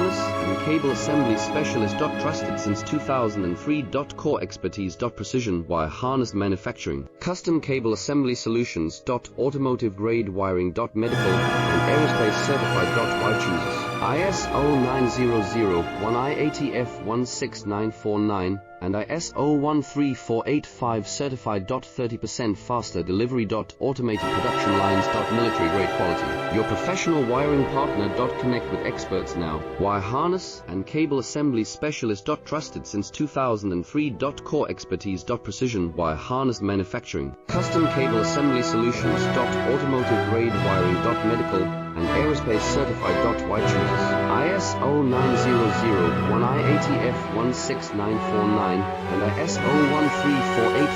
harness and cable assembly specialist. Trusted since 2003. Core expertise. Precision wire harness manufacturing, custom cable assembly solutions. Automotive grade wiring. Medical and aerospace certified. Why chooses ISO 9001 IATF 16949 and ISO 13485 certified. 30% faster delivery. Automated production lines. Military grade quality. Your professional wiring partner. Connect with experts now. Wire harness and cable assembly specialist. Trusted since 2003. Core expertise. Precision wire harness manufacturing, custom cable assembly solutions. Automotive grade wiring. Medical and aerospace certified. Why chooses ISO 9001 IATF 16949 and ISO 13485